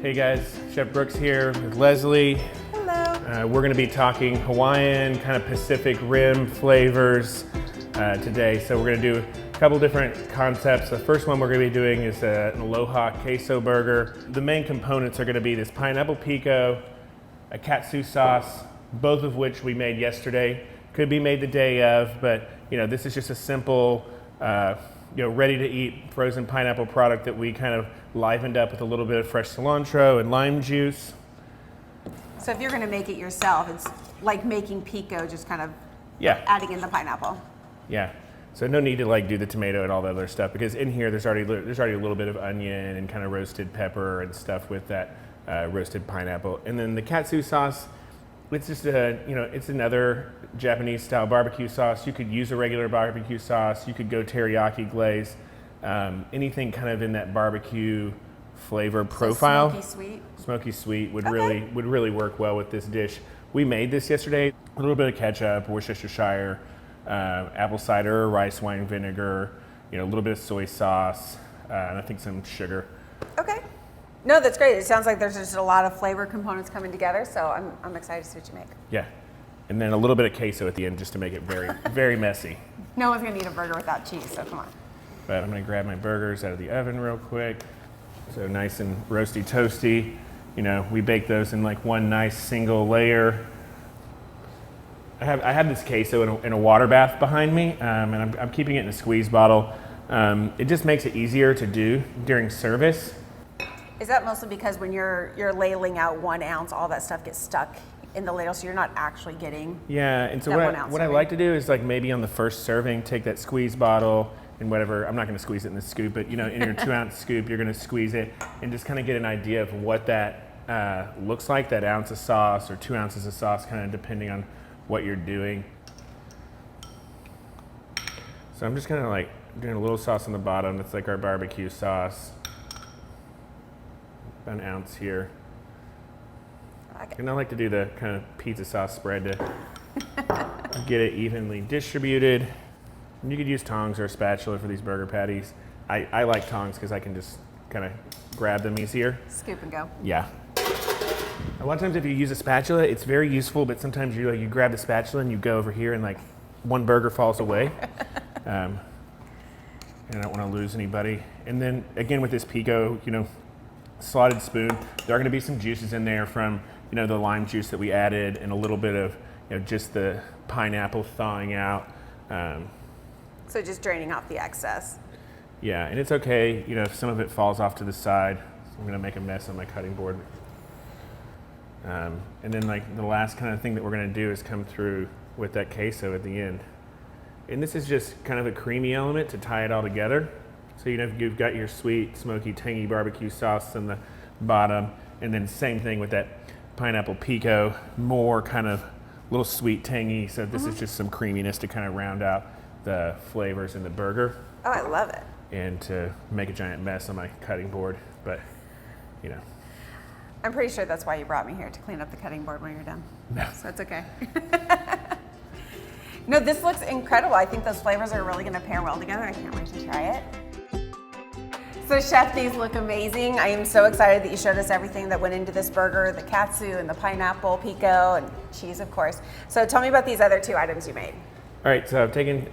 Hey guys, Chef Brooks here with Leslie. Hello. We're going to be talking Hawaiian, kind of Pacific Rim flavors today. So we're going to do a couple different concepts. The first one we're going to be doing is an Aloha queso burger. The main components are going to be this pineapple pico, a katsu sauce, both of which we made yesterday. Could be made the day of, but this is just a simple, ready to eat frozen pineapple product that we kind of livened up with a little bit of fresh cilantro and lime juice. So if you're going to make it yourself, it's like making pico, just kind of adding in the pineapple. Yeah. So no need to do the tomato and all the other stuff, because in here there's already a little bit of onion and kind of roasted pepper and stuff with that roasted pineapple. And then the katsu sauce, it's just it's another Japanese style barbecue sauce. You could use a regular barbecue sauce. You could go teriyaki glaze. Anything kind of in that barbecue flavor profile. Smoky sweet would really work well with this dish. We made this yesterday. A little bit of ketchup, Worcestershire, apple cider, rice wine vinegar, a little bit of soy sauce, and I think some sugar. Okay. No, that's great. It sounds like there's just a lot of flavor components coming together, so I'm excited to see what you make. Yeah. And then a little bit of queso at the end just to make it very, very messy. No one's going to eat a burger without cheese, so come on. But I'm going to grab my burgers out of the oven real quick. So nice and roasty toasty. We bake those in one nice single layer. I have this queso in a water bath behind me, and I'm keeping it in a squeeze bottle. It just makes it easier to do during service. Is that mostly because when you're ladling out 1 ounce, all that stuff gets stuck in the ladle, so you're not actually getting and so what I like to do is maybe on the first serving, take that squeeze bottle and whatever, I'm not going to squeeze it in the scoop, but in your 2 ounce scoop, you're going to squeeze it and just kind of get an idea of what that looks like, that ounce of sauce or 2 ounces of sauce, kind of depending on what you're doing. So I'm just kind of doing a little sauce on the bottom. That's our barbecue sauce. About an ounce here. And I like to do the kind of pizza sauce spread to get it evenly distributed. And you could use tongs or a spatula for these burger patties. I like tongs because I can just kind of grab them easier. Scoop and go. Yeah. A lot of times if you use a spatula, it's very useful, but sometimes you grab the spatula and you go over here and one burger falls away. And I don't want to lose anybody. And then again with this pico, slotted spoon, there are going to be some juices in there from the lime juice that we added, and a little bit of just the pineapple thawing out. So just draining off the excess. Yeah, and it's okay, if some of it falls off to the side. So I'm going to make a mess on my cutting board. And then the last kind of thing that we're going to do is come through with that queso at the end. And this is just kind of a creamy element to tie it all together. So you've got your sweet, smoky, tangy barbecue sauce on the bottom, and then same thing with that pineapple pico, more kind of little sweet, tangy. So this is just some creaminess to kind of round out the flavors in the burger. Oh, I love it. And to make a giant mess on my cutting board, but I'm pretty sure that's why you brought me here, to clean up the cutting board when you're done. No. So it's okay. No, this looks incredible. I think those flavors are really going to pair well together. I can't wait to try it. So Chef, these look amazing. I am so excited that you showed us everything that went into this burger, the katsu and the pineapple pico and cheese, of course. So tell me about these other 2 items you made. All right, so I've taken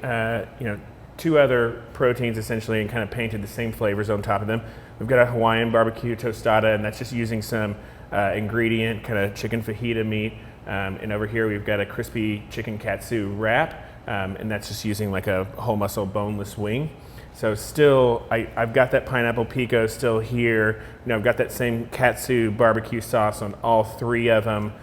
2 other proteins essentially and kind of painted the same flavors on top of them. We've got a Hawaiian barbecue tostada, and that's just using some ingredient, kind of chicken fajita meat. And over here we've got a crispy chicken katsu wrap, and that's just using a whole muscle boneless wing. So still, I've got that pineapple pico still here. I've got that same katsu barbecue sauce on all 3 of them,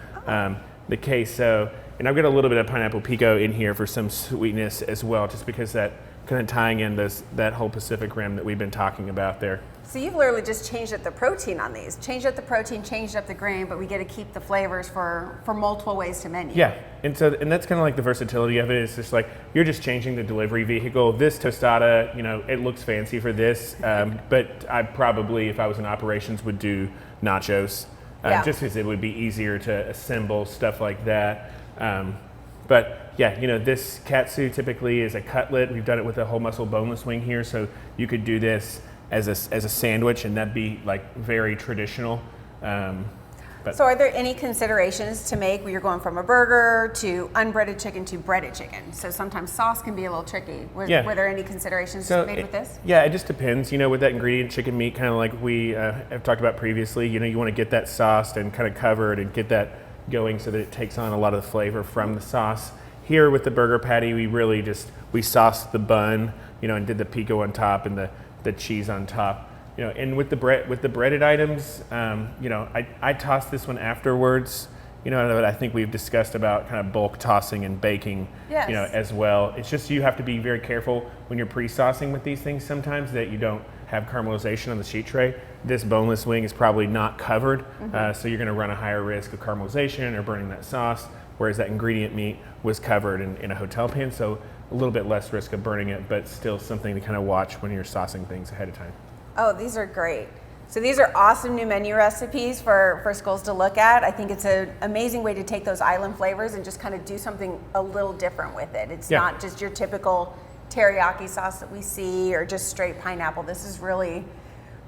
the queso, and I've got a little bit of pineapple pico in here for some sweetness as well, just because that kind of tying in that whole Pacific Rim that we've been talking about there. So you've literally just changed up the protein on these. Changed up the protein, changed up the grain, but we get to keep the flavors for multiple ways to menu. Yeah, and that's kind of the versatility of it. It's just you're just changing the delivery vehicle. This tostada, it looks fancy for this, but I probably, if I was in operations, would do nachos, just because it would be easier to assemble stuff like that. But yeah, this katsu typically is a cutlet. We've done it with a whole muscle boneless wing here, so you could do this as a sandwich, and that'd be like very traditional. So are there any considerations to make when you're going from a burger to unbreaded chicken to breaded chicken? So sometimes sauce can be a little tricky. Were there any considerations made with this? Yeah, it just depends. You know, with that ingredient chicken meat, kind of like we have talked about previously, you know, you want to get that sauced and kind of covered and get that going so that it takes on a lot of the flavor from the sauce. Here with the burger patty, we really we sauced the bun, you know, and did the pico on top and the cheese on top. You know, and with the breaded items, you know, I tossed this one afterwards. You know, but I think we've discussed about kind of bulk tossing and baking, yes, you know, as well. It's just you have to be very careful when you're pre-saucing with these things sometimes that you don't have caramelization on the sheet tray. This boneless wing is probably not covered, so you're going to run a higher risk of caramelization or burning that sauce, whereas that ingredient meat was covered in a hotel pan, so a little bit less risk of burning it, but still something to kind of watch when you're saucing things ahead of time. Oh, these are great. So these are awesome new menu recipes for schools to look at. I think it's an amazing way to take those island flavors and just kind of do something a little different with it. It's not just your typical teriyaki sauce that we see or just straight pineapple. This is really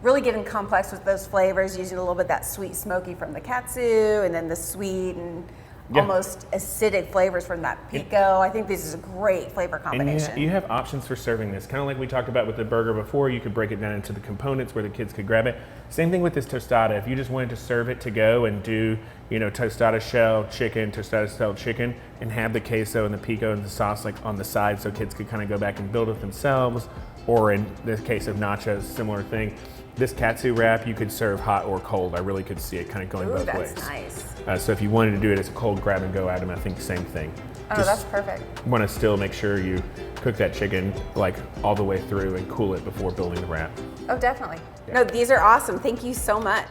getting complex with those flavors, using a little bit of that sweet smoky from the katsu and then the sweet and almost acidic flavors from that pico. I think this is a great flavor combination. And you have options for serving this, kind of like we talked about with the burger before. You could break it down into the components where the kids could grab it. Same thing with this tostada. If you just wanted to serve it to go and do, you know, tostada shell chicken, and have the queso and the pico and the sauce like on the side so kids could kind of go back and build it themselves, or in the case of nachos, similar thing. This katsu wrap you could serve hot or cold. I really could see it kind of going both ways. Nice. So if you wanted to do it as a cold grab and go item, I think same thing. Oh, that's perfect. Want to still make sure you cook that chicken like all the way through and cool it before building the wrap. Oh, definitely. No, these are awesome. Thank you so much.